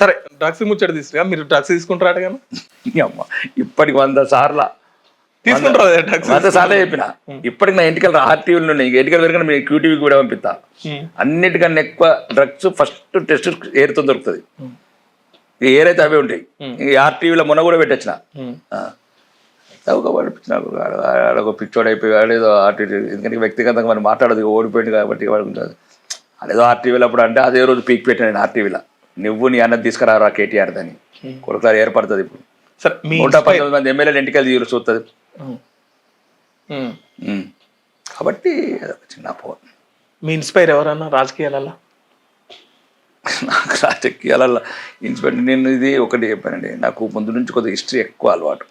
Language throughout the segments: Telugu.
సరే డ్రగ్స్ ముచ్చట తీసుకురా, మీరు డ్రగ్స్ తీసుకుంటారట కానీ అమ్మ ఇప్పటికి 100 సార్లు తీసుకుంటారు డ్రగ్స్ 100 సార్లు చెప్పిన. ఇప్పటికి నా ఇంటికి ఆర్టీవీలు ఉన్నాయి, ఇంటికి వరకు మీరు క్యూటీవీకి కూడా పంపిస్తా. అన్నిటికన్నా ఎక్కువ డ్రగ్స్ ఫస్ట్ టెస్ట్ ఏరుతో దొరుకుతుంది. ఏరైతే అవే ఉంటాయి. ఈ ఆర్టీవీలో మొన్న కూడా పెట్టొచ్చిన ఒక పిచ్చోడు అయిపోయి ఏదో ఆర్టీవీ, ఎందుకంటే వ్యక్తిగతంగా మనం మాట్లాడదు, ఓడిపోయింది కాబట్టి వాడుకుంటుంది. అదేదో ఆర్టీవీలో అప్పుడు అంటే అదే రోజు పీక్ పెట్టాను నేను ఆర్టీవీలో, నువ్వు నీ అన్నది తీసుకురారా కేటీఆర్ అని. కొడుకులారు ఏర్పడుతుంది. ఇప్పుడు 119 మంది ఎమ్మెల్యేలు ఇంటికి చూస్తుంది. కాబట్టి చిన్న ఫోన్. మీ ఇన్స్పైర్ ఎవరన్నా రాజకీయాలలో? నాకు రాజకీయాలలో ఇన్స్పైర్ నేను ఇది ఒకటి చెప్పానండి, నాకు ముందు నుంచి కొద్దిగా హిస్టరీ ఎక్కువ అలవాటు.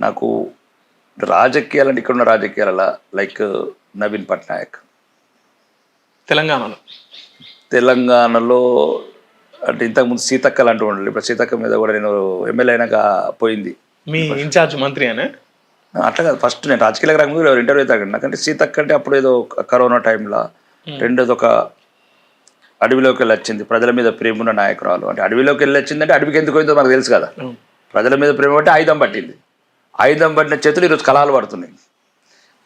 నాకు రాజకీయాలంటే ఇక్కడ ఉన్న రాజకీయాలలో లైక్ నవీన్ పట్నాయక్ తెలంగాణలో అంటే ఇంతకుముందు సీతక్కలు అంటూ ఉండాలి. ఇప్పుడు సీతక్క మీద కూడా నేను ఎమ్మెల్యే అయినాక పోయింది. మీ ఇన్ఛార్జ్ మంత్రి అనే అట్లా కాదు, ఫస్ట్ నేను రాజకీయాలకు రాకముందు ఇంటర్వ్యూ తాగండి. నాకంటే సీతక్క అంటే అప్పుడు ఏదో కరోనా టైంలో, రెండోది ఒక అడవిలోకి వెళ్ళి వచ్చింది, ప్రజల మీద ప్రేమ ఉన్న నాయకురాలు. అంటే అడవిలోకి వెళ్ళి వచ్చిందంటే అడవికి ఎందుకు పోయిందో మనకు తెలుసు కదా. ప్రజల మీద ప్రేమ బట్టి ఆయుధం పట్టింది, ఆయుధం పట్టిన చేతులు ఈరోజు కళాలు పడుతున్నాయి.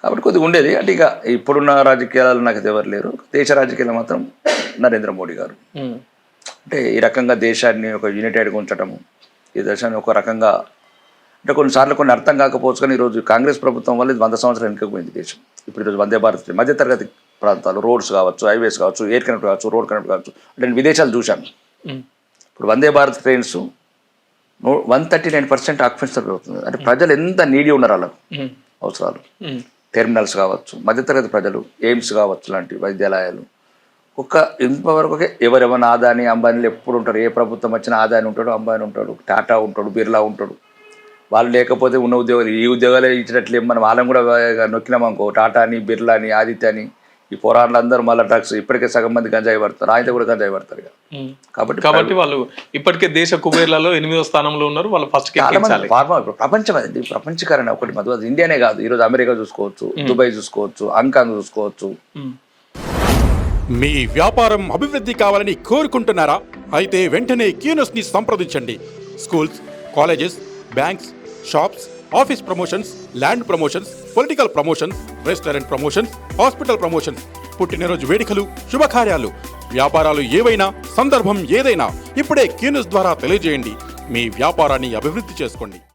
కాబట్టి కొద్దిగా ఉండేది. అంటే ఇక ఇప్పుడున్న రాజకీయాలు నాకు ఎవరు లేరు. దేశ రాజకీయాలు మాత్రం నరేంద్ర మోడీ గారు. అంటే ఈ రకంగా దేశాన్ని ఒక యూనిటెడ్గా ఉంచటము, ఈ దేశాన్ని ఒక రకంగా అంటే కొన్నిసార్లు కొన్ని అర్థం కాకపోవచ్చు. కానీ ఈరోజు కాంగ్రెస్ ప్రభుత్వం వల్ల ఇది 100 సంవత్సరాలు వెనుకపోయింది దేశం. ఇప్పుడు ఈరోజు వందే భారత్ మధ్యతరగతి ప్రాంతాలు, రోడ్స్ కావచ్చు, హైవేస్ కావచ్చు, ఎయిర్ కనెక్ట్ కావచ్చు, రోడ్ కనెక్ట్ కావచ్చు. అంటే నేను విదేశాలు చూశాను. ఇప్పుడు వందే భారత్ ట్రైన్స్ 139% ఆక్యుపెన్సీ అవుతుంది. అంటే ప్రజలు ఎంత నీడీ ఉన్నారు వాళ్ళకు అవసరాలు. టెర్మినల్స్ కావచ్చు, మధ్యతరగతి ప్రజలు, ఎయిమ్స్ కావచ్చు లాంటి వైద్యాలయాలు. ఇంతవరకు ఎవరెవరిన ఆదాని అంబానీలు ఎప్పుడు ఉంటారు. ఏ ప్రభుత్వం వచ్చినా ఆదాని ఉంటాడు, అంబానీ ఉంటాడు, టాటా ఉంటాడు, బిర్లా ఉంటాడు. వాళ్ళు లేకపోతే ఉన్న ఉద్యోగాలు ఈ ఉద్యోగాలే ఇచ్చినట్లే మనం వాళ్ళని కూడా నొక్కినామనుకో, టాటాని, బిర్లాని, ఆదిత్యని, ఈ పోరాళ్ళు అందరూ మళ్ళీ డ్రగ్స్. ఇప్పటికే సగం మంది గంజాయి పడతారు, ఆయన కూడా గంజాయి పడతారు. కాబట్టి వాళ్ళు ఇప్పటికే దేశ కుబేర్లలో 8వ స్థానంలో ఉన్నారు. వాళ్ళు ఫస్ట్ ఫార్మా ప్రపంచం అదండి, ప్రపంచకరణ ఒకటి మధు. అది ఇండియానే కాదు, ఈరోజు అమెరికా చూసుకోవచ్చు, దుబాయ్ చూసుకోవచ్చు, హాంకాంగ్ చూసుకోవచ్చు. మీ వ్యాపారం అభివృద్ధి కావాలని కోరుకుంటున్నారా? అయితే వెంటనే క్యూనస్ ని సంప్రదించండి. Schools, colleges, banks, shops, office promotions, land promotions, political promotions, restaurant promotions, hospital promotions, పుట్టినరోజు వేడుకలు, శుభకార్యాలు, వ్యాపారాలు ఏవైనా, సందర్భం ఏదైనా ఇప్పుడే క్యూనస్ ద్వారా తెలియజేయండి. మీ వ్యాపారాన్ని అభివృద్ధి చేసుకోండి.